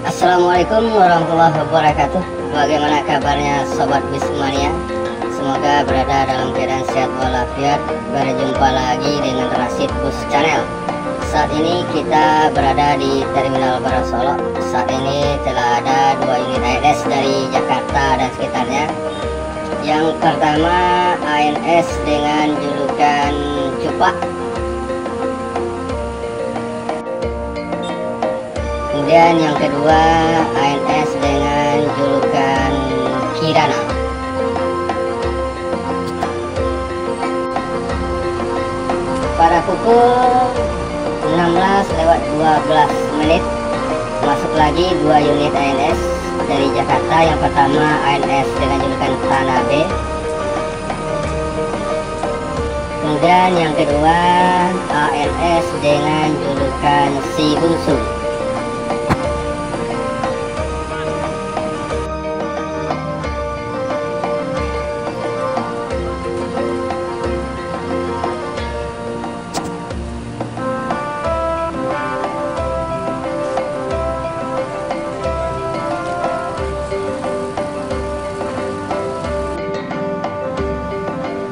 Assalamualaikum warahmatullahi wabarakatuh. Bagaimana kabarnya Sobat Bismania? Semoga berada dalam keadaan sehat walafiat. Berjumpa lagi dengan Rasid Bus Channel. Saat ini kita berada di Terminal Barat Solo. Saat ini telah ada 2 unit ANS dari Jakarta dan sekitarnya. Yang pertama ANS dengan julukan Cupak. Kemudian yang kedua ANS dengan julukan Kirana. Pada pukul 16:12 masuk lagi 2 unit ANS dari Jakarta. Yang pertama ANS dengan julukan Tanabe. Kemudian yang kedua ANS dengan julukan Si Bungsu.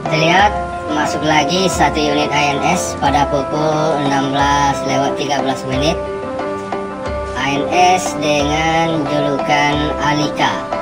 Terlihat masuk lagi 1 unit ANS pada pukul 16:13. ANS dengan julukan Alika.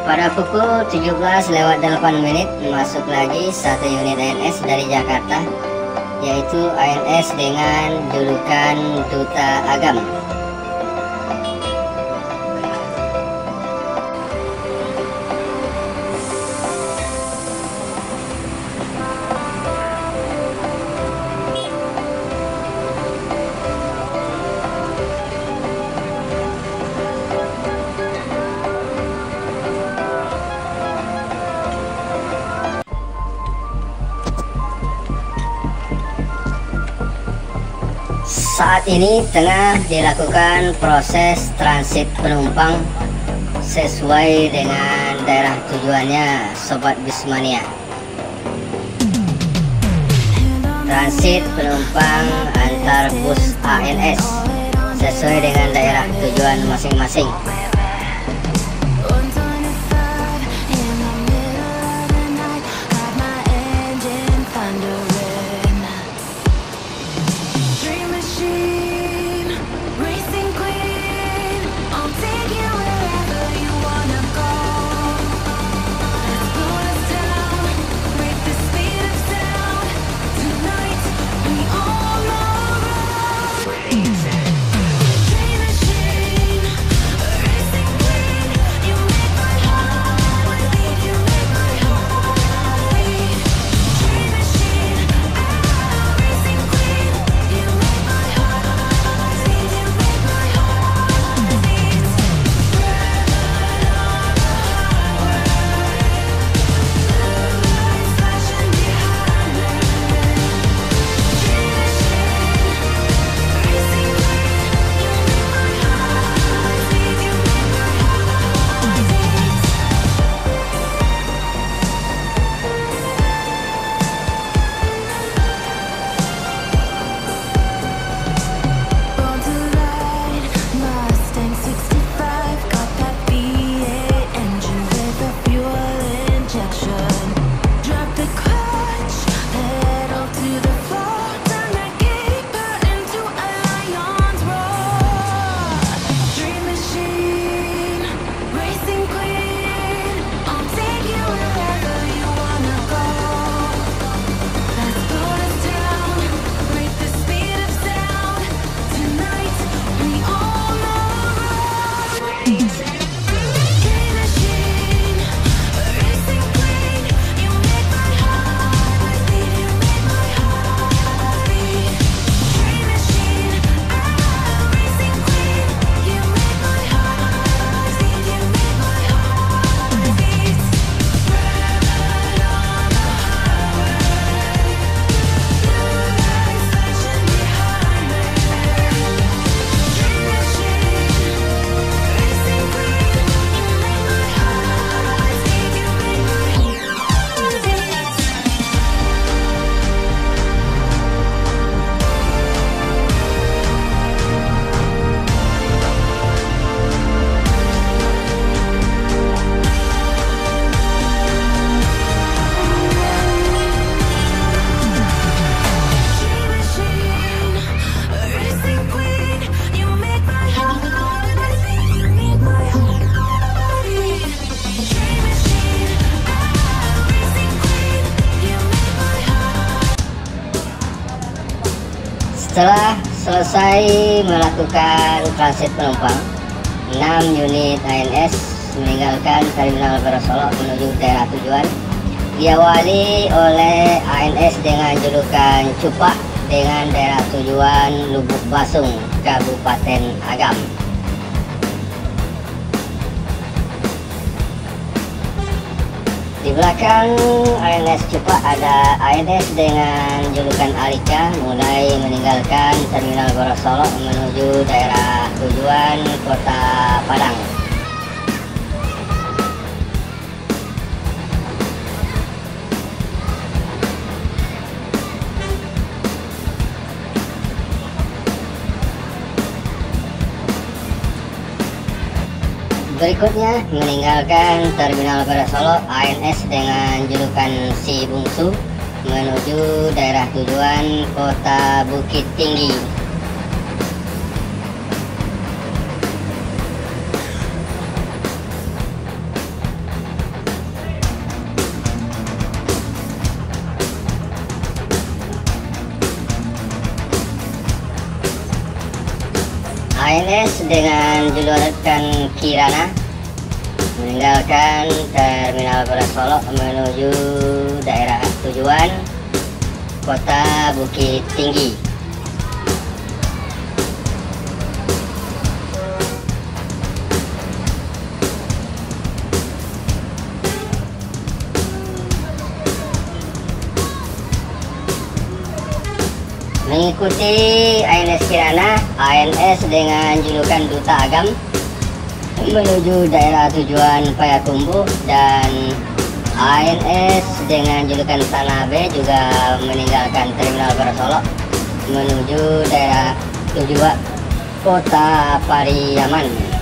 Pada pukul 17:08 masuk lagi 1 unit ANS dari Jakarta, yaitu ANS dengan julukan Duta Agam. Saat ini tengah dilakukan proses transit penumpang sesuai dengan daerah tujuannya, Sobat Bismania. Transit penumpang antar bus ANS sesuai dengan daerah tujuan masing-masing. Setelah selesai melakukan transit penumpang, 6 unit ANS meninggalkan Terminal Baru Solok menuju daerah tujuan. Diawali oleh ANS dengan julukan Cupak dengan daerah tujuan Lubuk Basung, Kabupaten Agam. Di belakang ANS Cupak ada ANS dengan julukan Alika mulai meninggalkan Terminal Baru Solok menuju daerah tujuan Kota Padang. Berikutnya meninggalkan Terminal Baru Solok ANS dengan julukan Si Bungsu menuju daerah tujuan Kota Bukit Tinggi. ANS dengan julukan Kirana meninggalkan Terminal Baru Solok menuju daerah tujuan Kota Bukit Tinggi. Mengikuti ANS Kirana, ANS dengan julukan Duta Agam menuju daerah tujuan Payakumbuh, dan ANS dengan julukan Tanabe juga meninggalkan Terminal Baru Solok menuju daerah tujuan Kota Pariaman.